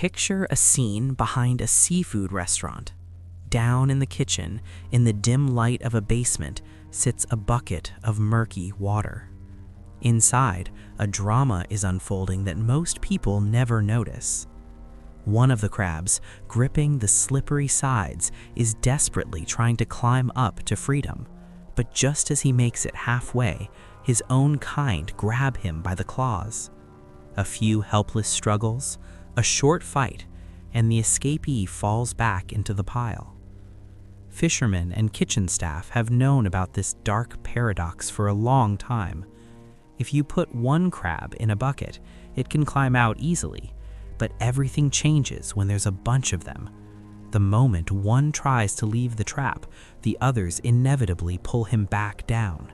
Picture a scene behind a seafood restaurant. Down in the kitchen, in the dim light of a basement, sits a bucket of murky water. Inside, a drama is unfolding that most people never notice. One of the crabs, gripping the slippery sides, is desperately trying to climb up to freedom. But just as he makes it halfway, his own kind grab him by the claws. A few helpless struggles, a short fight, and the escapee falls back into the pile. Fishermen and kitchen staff have known about this dark paradox for a long time. If you put one crab in a bucket, it can climb out easily, but everything changes when there's a bunch of them. The moment one tries to leave the trap, the others inevitably pull him back down.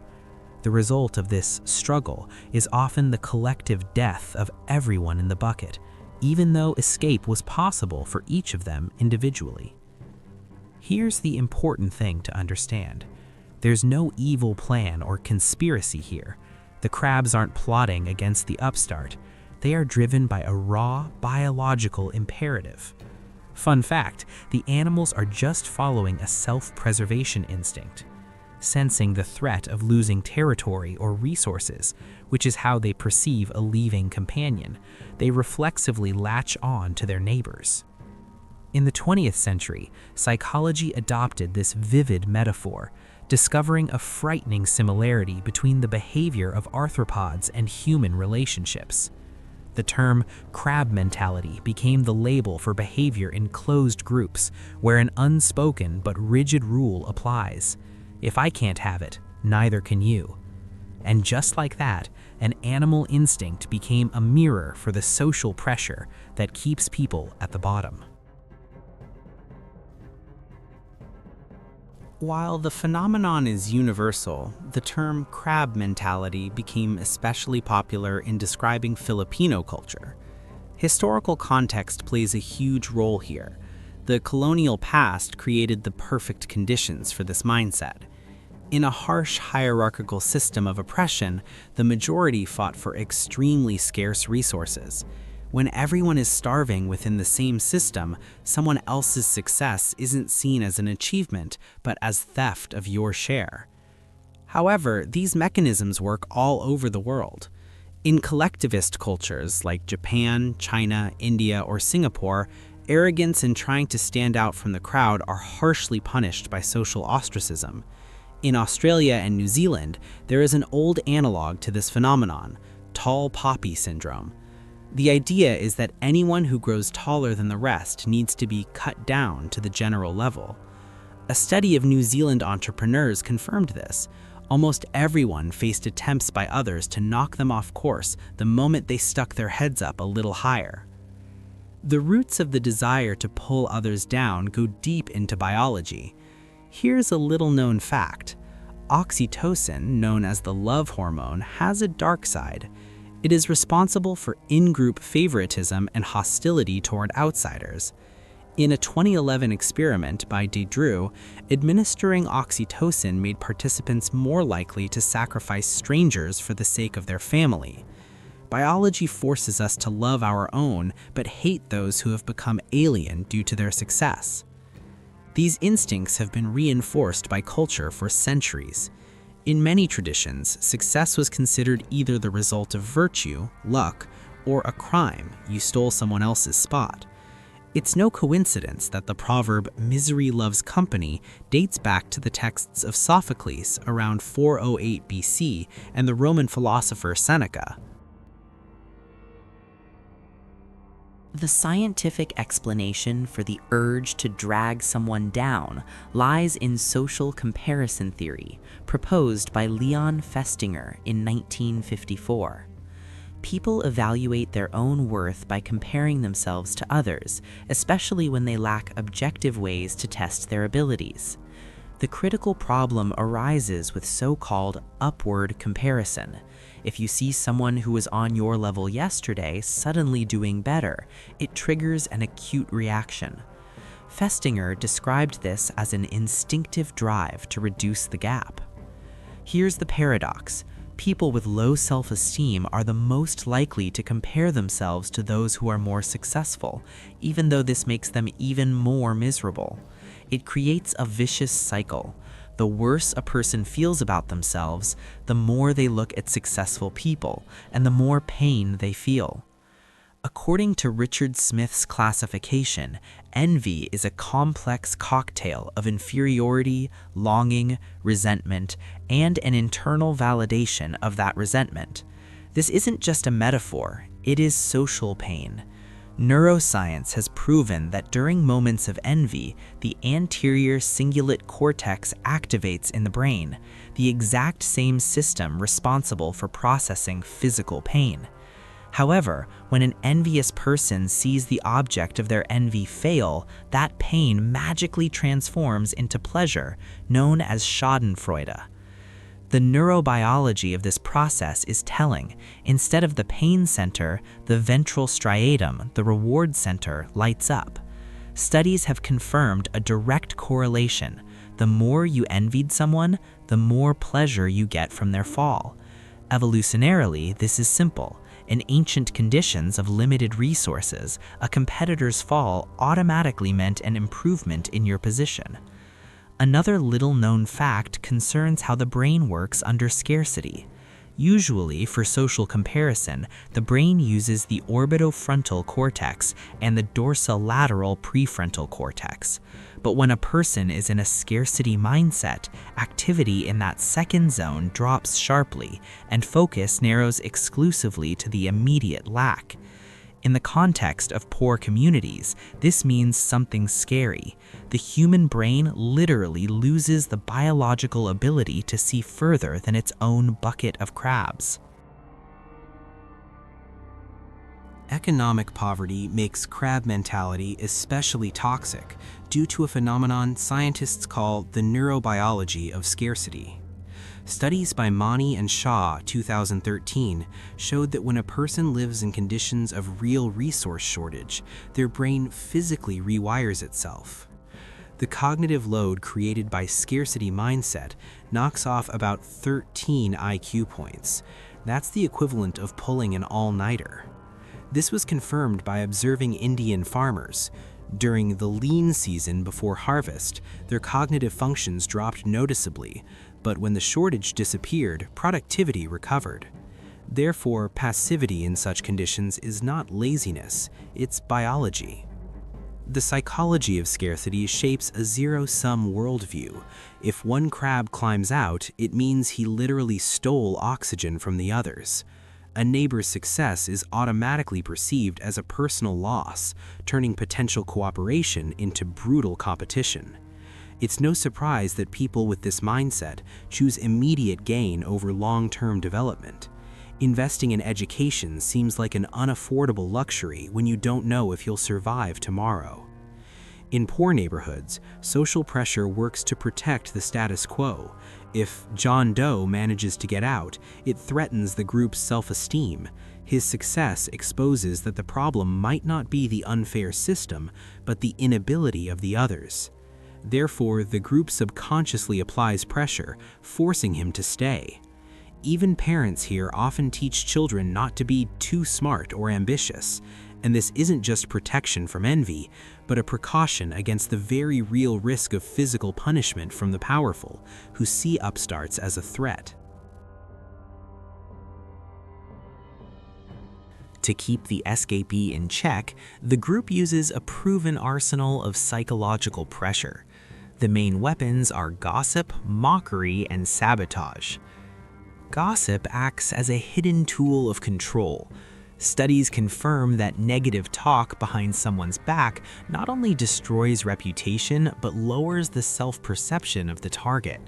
The result of this struggle is often the collective death of everyone in the bucket, even though escape was possible for each of them individually. Here's the important thing to understand. There's no evil plan or conspiracy here. The crabs aren't plotting against the upstart. They are driven by a raw biological imperative. Fun fact, the animals are just following a self-preservation instinct, sensing the threat of losing territory or resources, which is how they perceive a leaving companion. They reflexively latch on to their neighbors. In the 20th century, psychology adopted this vivid metaphor, discovering a frightening similarity between the behavior of arthropods and human relationships. The term crab mentality became the label for behavior in closed groups, where an unspoken but rigid rule applies. If I can't have it, neither can you. And just like that, an animal instinct became a mirror for the social pressure that keeps people at the bottom. While the phenomenon is universal, the term crab mentality became especially popular in describing Filipino culture. Historical context plays a huge role here. The colonial past created the perfect conditions for this mindset. In a harsh hierarchical system of oppression, the majority fought for extremely scarce resources. When everyone is starving within the same system, someone else's success isn't seen as an achievement, but as theft of your share. However, these mechanisms work all over the world. In collectivist cultures like Japan, China, India, or Singapore, arrogance and trying to stand out from the crowd are harshly punished by social ostracism. In Australia and New Zealand, there is an old analog to this phenomenon, tall poppy syndrome. The idea is that anyone who grows taller than the rest needs to be cut down to the general level. A study of New Zealand entrepreneurs confirmed this. Almost everyone faced attempts by others to knock them off course the moment they stuck their heads up a little higher. The roots of the desire to pull others down go deep into biology. Here's a little-known fact. Oxytocin, known as the love hormone, has a dark side. It is responsible for in-group favoritism and hostility toward outsiders. In a 2011 experiment by Dedrew, administering oxytocin made participants more likely to sacrifice strangers for the sake of their family. Biology forces us to love our own, but hate those who have become alien due to their success. These instincts have been reinforced by culture for centuries. In many traditions, success was considered either the result of virtue, luck, or a crime, you stole someone else's spot. It's no coincidence that the proverb, "misery loves company," dates back to the texts of Sophocles around 408 BC and the Roman philosopher Seneca. The scientific explanation for the urge to drag someone down lies in social comparison theory, proposed by Leon Festinger in 1954. People evaluate their own worth by comparing themselves to others, especially when they lack objective ways to test their abilities. The critical problem arises with so-called upward comparison. If you see someone who was on your level yesterday suddenly doing better, it triggers an acute reaction. Festinger described this as an instinctive drive to reduce the gap. Here's the paradox. people with low self-esteem are the most likely to compare themselves to those who are more successful, even though this makes them even more miserable. It creates a vicious cycle. The worse a person feels about themselves, the more they look at successful people, and the more pain they feel. According to Richard Smith's classification, envy is a complex cocktail of inferiority, longing, resentment, and an internal validation of that resentment. This isn't just a metaphor, it is social pain. Neuroscience has proven that during moments of envy, the anterior cingulate cortex activates in the brain, the exact same system responsible for processing physical pain. However, when an envious person sees the object of their envy fail, that pain magically transforms into pleasure, known as schadenfreude. The neurobiology of this process is telling. Instead of the pain center, the ventral striatum, the reward center, lights up. Studies have confirmed a direct correlation. The more you envied someone, the more pleasure you get from their fall. Evolutionarily, this is simple. In ancient conditions of limited resources, a competitor's fall automatically meant an improvement in your position. Another little-known fact concerns how the brain works under scarcity. Usually, for social comparison, the brain uses the orbitofrontal cortex and the dorsolateral prefrontal cortex. But when a person is in a scarcity mindset, activity in that second zone drops sharply, and focus narrows exclusively to the immediate lack. In the context of poor communities, this means something scary. The human brain literally loses the biological ability to see further than its own bucket of crabs. Economic poverty makes crab mentality especially toxic due to a phenomenon scientists call the neurobiology of scarcity. Studies by Mani and Shaw, 2013, showed that when a person lives in conditions of real resource shortage, their brain physically rewires itself. The cognitive load created by scarcity mindset knocks off about 13 IQ points. That's the equivalent of pulling an all-nighter. This was confirmed by observing Indian farmers. During the lean season before harvest, their cognitive functions dropped noticeably, but when the shortage disappeared, productivity recovered. Therefore, passivity in such conditions is not laziness, it's biology. The psychology of scarcity shapes a zero-sum worldview. If one crab climbs out, it means he literally stole oxygen from the others. A neighbor's success is automatically perceived as a personal loss, turning potential cooperation into brutal competition. It's no surprise that people with this mindset choose immediate gain over long-term development. Investing in education seems like an unaffordable luxury when you don't know if you'll survive tomorrow. In poor neighborhoods, social pressure works to protect the status quo. If John Doe manages to get out, it threatens the group's self-esteem. His success exposes that the problem might not be the unfair system, but the inability of the others. Therefore, the group subconsciously applies pressure, forcing him to stay. Even parents here often teach children not to be too smart or ambitious, and this isn't just protection from envy, but a precaution against the very real risk of physical punishment from the powerful, who see upstarts as a threat. To keep the escapee in check, the group uses a proven arsenal of psychological pressure. The main weapons are gossip, mockery, and sabotage. Gossip acts as a hidden tool of control. Studies confirm that negative talk behind someone's back not only destroys reputation, but lowers the self-perception of the target.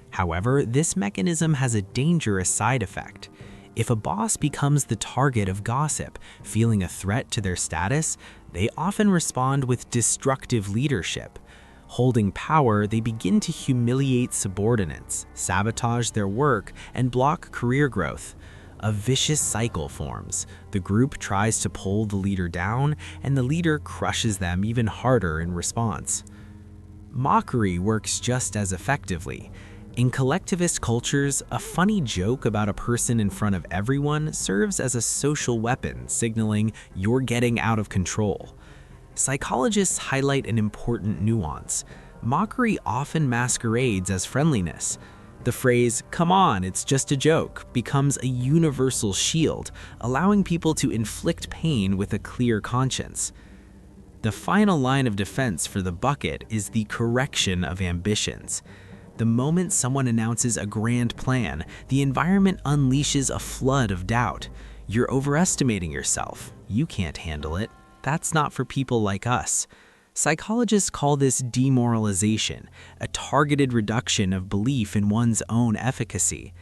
However, this mechanism has a dangerous side effect. If a boss becomes the target of gossip, feeling a threat to their status, they often respond with destructive leadership. Holding power, they begin to humiliate subordinates, sabotage their work, and block career growth. A vicious cycle forms. The group tries to pull the leader down, and the leader crushes them even harder in response. Mockery works just as effectively. In collectivist cultures, a funny joke about a person in front of everyone serves as a social weapon, signaling you're getting out of control. Psychologists highlight an important nuance. Mockery often masquerades as friendliness. The phrase, "come on, it's just a joke," becomes a universal shield, allowing people to inflict pain with a clear conscience. The final line of defense for the bucket is the correction of ambitions. The moment someone announces a grand plan, the environment unleashes a flood of doubt. You're overestimating yourself. You can't handle it. That's not for people like us. Psychologists call this demoralization, a targeted reduction of belief in one's own efficacy.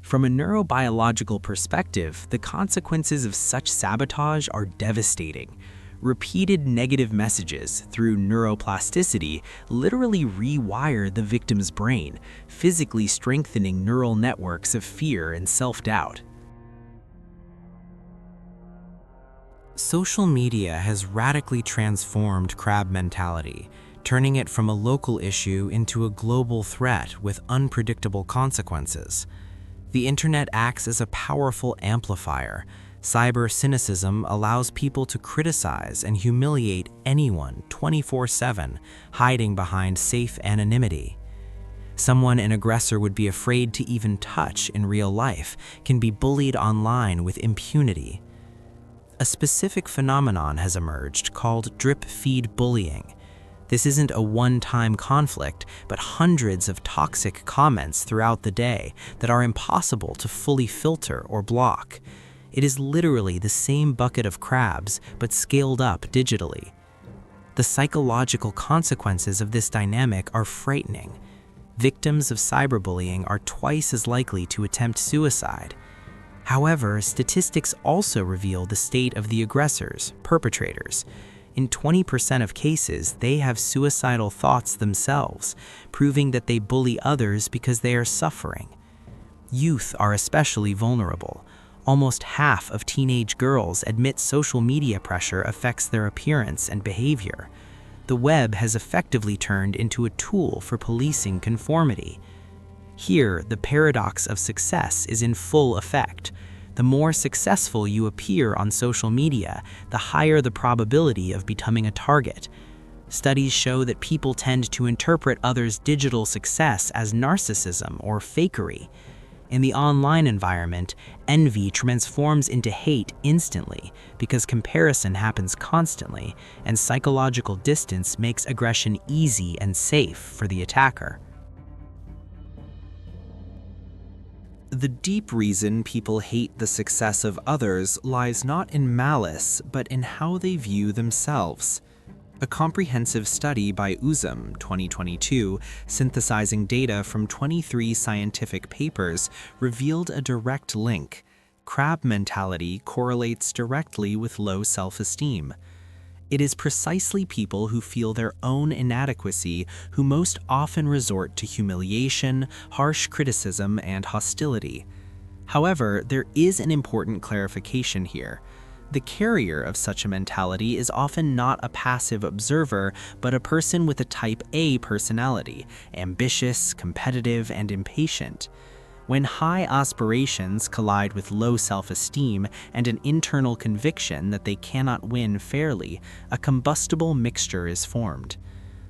From a neurobiological perspective, the consequences of such sabotage are devastating. Repeated negative messages through neuroplasticity literally rewire the victim's brain, physically strengthening neural networks of fear and self-doubt. Social media has radically transformed crab mentality, turning it from a local issue into a global threat with unpredictable consequences. The internet acts as a powerful amplifier. Cyber cynicism allows people to criticize and humiliate anyone 24/7, hiding behind safe anonymity. Someone an aggressor would be afraid to even touch in real life can be bullied online with impunity. A specific phenomenon has emerged called drip feed bullying. This isn't a one-time conflict, but hundreds of toxic comments throughout the day that are impossible to fully filter or block. It is literally the same bucket of crabs, but scaled up digitally. The psychological consequences of this dynamic are frightening. Victims of cyberbullying are twice as likely to attempt suicide. However, statistics also reveal the state of the aggressors, perpetrators. In 20% of cases, they have suicidal thoughts themselves, proving that they bully others because they are suffering. Youth are especially vulnerable. Almost half of teenage girls admit social media pressure affects their appearance and behavior. The web has effectively turned into a tool for policing conformity. Here, the paradox of success is in full effect. The more successful you appear on social media, the higher the probability of becoming a target. Studies show that people tend to interpret others' digital success as narcissism or fakery. In the online environment, envy transforms into hate instantly because comparison happens constantly, and psychological distance makes aggression easy and safe for the attacker. The deep reason people hate the success of others lies not in malice, but in how they view themselves. A comprehensive study by Uzum, 2022, synthesizing data from 23 scientific papers, revealed a direct link. Crab mentality correlates directly with low self-esteem. It is precisely people who feel their own inadequacy who most often resort to humiliation, harsh criticism, and hostility. However, there is an important clarification here. The carrier of such a mentality is often not a passive observer, but a person with a type A personality, ambitious, competitive, and impatient. When high aspirations collide with low self-esteem and an internal conviction that they cannot win fairly, a combustible mixture is formed.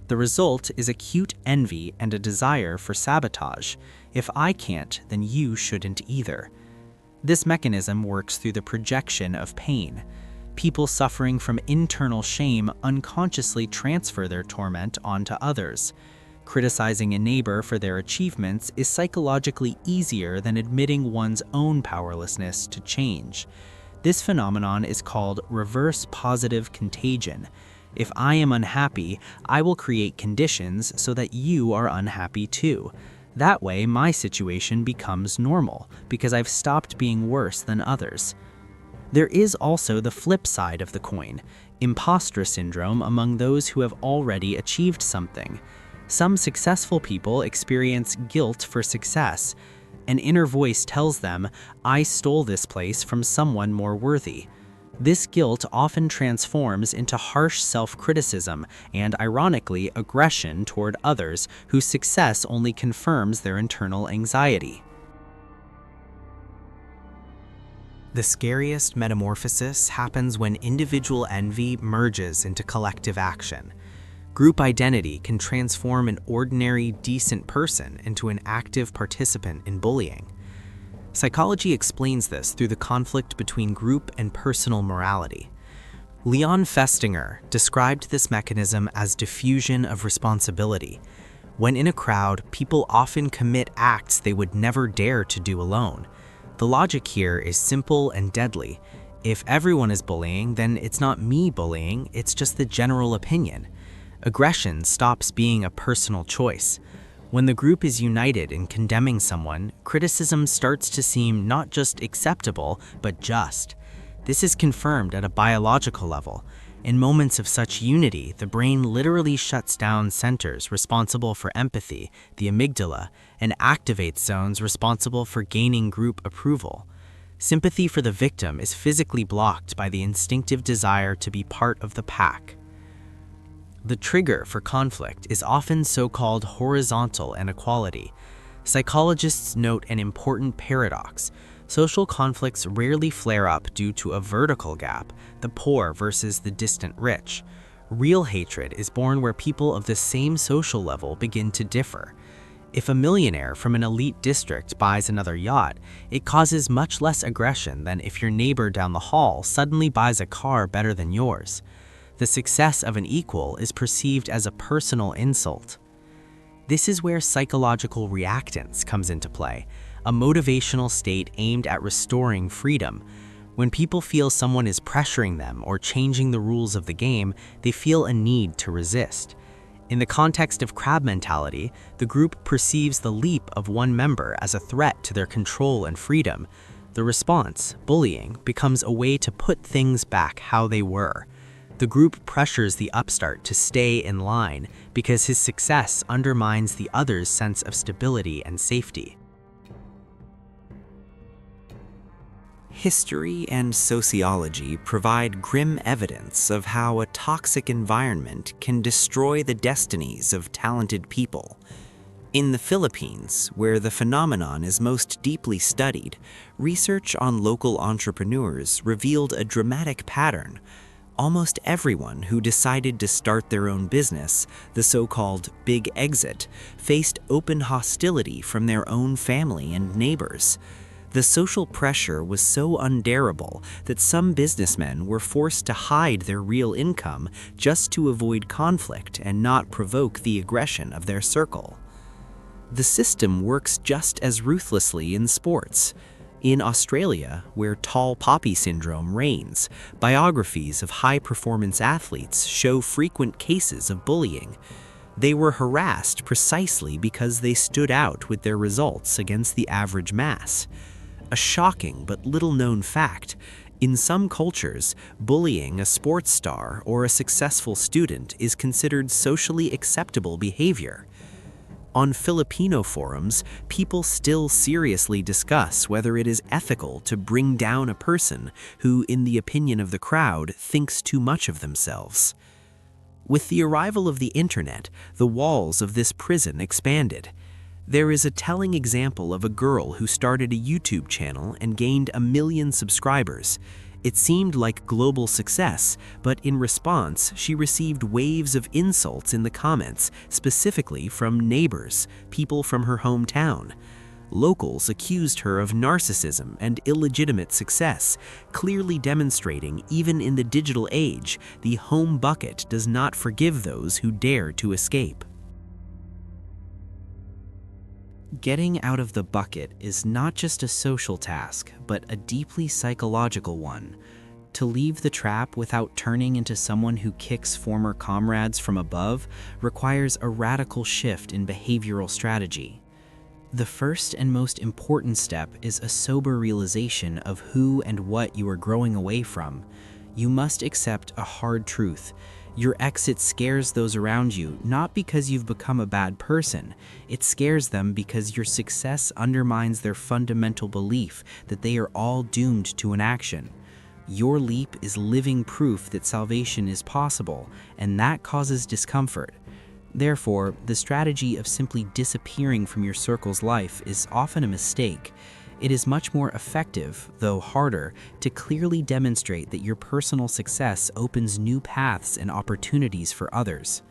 The result is acute envy and a desire for sabotage. If I can't, then you shouldn't either. This mechanism works through the projection of pain. People suffering from internal shame unconsciously transfer their torment onto others. Criticizing a neighbor for their achievements is psychologically easier than admitting one's own powerlessness to change. This phenomenon is called reverse positive contagion. If I am unhappy, I will create conditions so that you are unhappy too. That way, my situation becomes normal because I've stopped being worse than others. There is also the flip side of the coin, imposter syndrome among those who have already achieved something. Some successful people experience guilt for success. An inner voice tells them, I stole this place from someone more worthy. This guilt often transforms into harsh self-criticism and, ironically, aggression toward others whose success only confirms their internal anxiety. The scariest metamorphosis happens when individual envy merges into collective action. Group identity can transform an ordinary, decent person into an active participant in bullying. Psychology explains this through the conflict between group and personal morality. Leon Festinger described this mechanism as diffusion of responsibility. When in a crowd, people often commit acts they would never dare to do alone. The logic here is simple and deadly. If everyone is bullying, then it's not me bullying, it's just the general opinion. Aggression stops being a personal choice. When the group is united in condemning someone, criticism starts to seem not just acceptable, but just. This is confirmed at a biological level. In moments of such unity, the brain literally shuts down centers responsible for empathy, the amygdala, and activates zones responsible for gaining group approval. Sympathy for the victim is physically blocked by the instinctive desire to be part of the pack. The trigger for conflict is often so-called horizontal inequality. Psychologists note an important paradox. Social conflicts rarely flare up due to a vertical gap, the poor versus the distant rich. Real hatred is born where people of the same social level begin to differ. If a millionaire from an elite district buys another yacht, it causes much less aggression than if your neighbor down the hall suddenly buys a car better than yours. The success of an equal is perceived as a personal insult. This is where psychological reactance comes into play, a motivational state aimed at restoring freedom. When people feel someone is pressuring them or changing the rules of the game, they feel a need to resist. In the context of crab mentality, the group perceives the leap of one member as a threat to their control and freedom. The response, bullying, becomes a way to put things back how they were. The group pressures the upstart to stay in line because his success undermines the other's sense of stability and safety. History and sociology provide grim evidence of how a toxic environment can destroy the destinies of talented people. In the Philippines, where the phenomenon is most deeply studied, research on local entrepreneurs revealed a dramatic pattern. Almost everyone who decided to start their own business, the so-called big exit, faced open hostility from their own family and neighbors. The social pressure was so unbearable that some businessmen were forced to hide their real income just to avoid conflict and not provoke the aggression of their circle. The system works just as ruthlessly in sports. In Australia, where tall poppy syndrome reigns, biographies of high-performance athletes show frequent cases of bullying. They were harassed precisely because they stood out with their results against the average mass. A shocking but little-known fact, in some cultures, bullying a sports star or a successful student is considered socially acceptable behavior. On Filipino forums, people still seriously discuss whether it is ethical to bring down a person who, in the opinion of the crowd, thinks too much of themselves. With the arrival of the internet, the walls of this prison expanded. There is a telling example of a girl who started a YouTube channel and gained 1 million subscribers. It seemed like global success, but in response, she received waves of insults in the comments, specifically from neighbors, people from her hometown. Locals accused her of narcissism and illegitimate success, clearly demonstrating even in the digital age, the home bucket does not forgive those who dare to escape. Getting out of the bucket is not just a social task, but a deeply psychological one. To leave the trap without turning into someone who kicks former comrades from above requires a radical shift in behavioral strategy. The first and most important step is a sober realization of who and what you are growing away from. You must accept a hard truth. Your exit scares those around you, not because you've become a bad person. It scares them because your success undermines their fundamental belief that they are all doomed to inaction. Your leap is living proof that salvation is possible, and that causes discomfort. Therefore, the strategy of simply disappearing from your circle's life is often a mistake. It is much more effective, though harder, to clearly demonstrate that your personal success opens new paths and opportunities for others.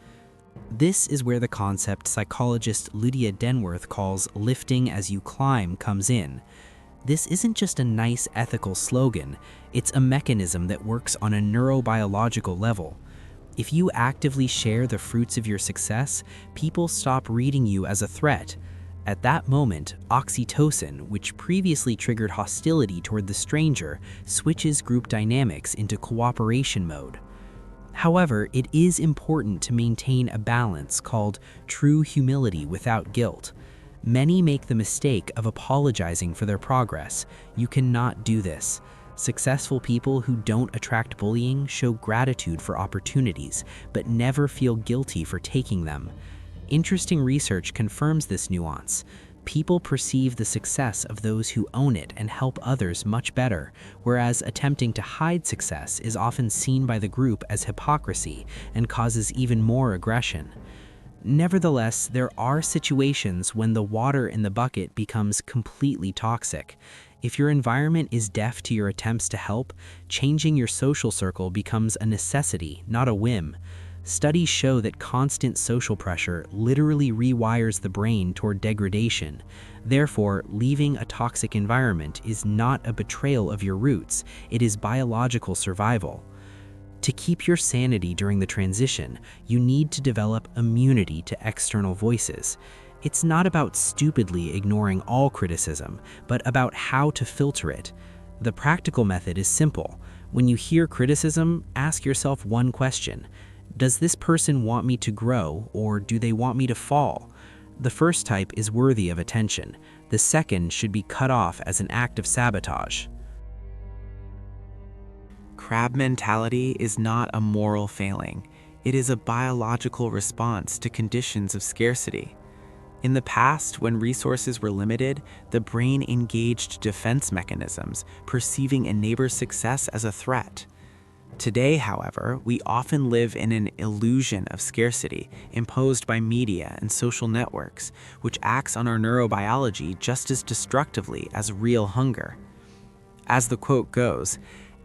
This is where the concept psychologist Lydia Denworth calls lifting as you climb comes in. This isn't just a nice ethical slogan, it's a mechanism that works on a neurobiological level. If you actively share the fruits of your success, people stop reading you as a threat. At that moment, oxytocin, which previously triggered hostility toward the stranger, switches group dynamics into cooperation mode. However, it is important to maintain a balance called true humility without guilt. Many make the mistake of apologizing for their progress. You cannot do this. Successful people who don't attract bullying show gratitude for opportunities, but never feel guilty for taking them. Interesting research confirms this nuance. People perceive the success of those who own it and help others much better, whereas attempting to hide success is often seen by the group as hypocrisy and causes even more aggression. Nevertheless, there are situations when the water in the bucket becomes completely toxic. If your environment is deaf to your attempts to help, changing your social circle becomes a necessity, not a whim. Studies show that constant social pressure literally rewires the brain toward degradation. Therefore, leaving a toxic environment is not a betrayal of your roots, it is biological survival. To keep your sanity during the transition, you need to develop immunity to external voices. It's not about stupidly ignoring all criticism, but about how to filter it. The practical method is simple. When you hear criticism, ask yourself one question. Does this person want me to grow, or do they want me to fall? The first type is worthy of attention. The second should be cut off as an act of sabotage. Crab mentality is not a moral failing. It is a biological response to conditions of scarcity. In the past, when resources were limited, the brain engaged defense mechanisms, perceiving a neighbor's success as a threat. Today, however, we often live in an illusion of scarcity imposed by media and social networks, which acts on our neurobiology just as destructively as real hunger. As the quote goes,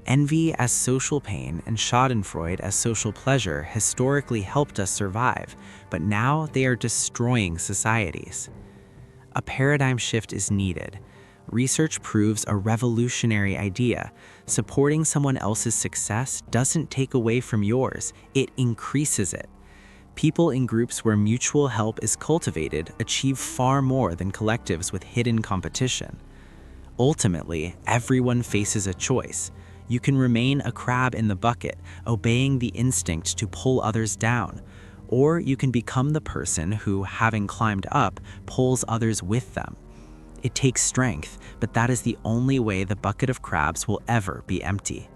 envy as social pain and schadenfreude as social pleasure historically helped us survive, but now they are destroying societies. A paradigm shift is needed. Research proves a revolutionary idea. Supporting someone else's success doesn't take away from yours, it increases it. People in groups where mutual help is cultivated achieve far more than collectives with hidden competition. Ultimately, everyone faces a choice. You can remain a crab in the bucket, obeying the instinct to pull others down, or you can become the person who, having climbed up, pulls others with them. It takes strength, but that is the only way the bucket of crabs will ever be empty.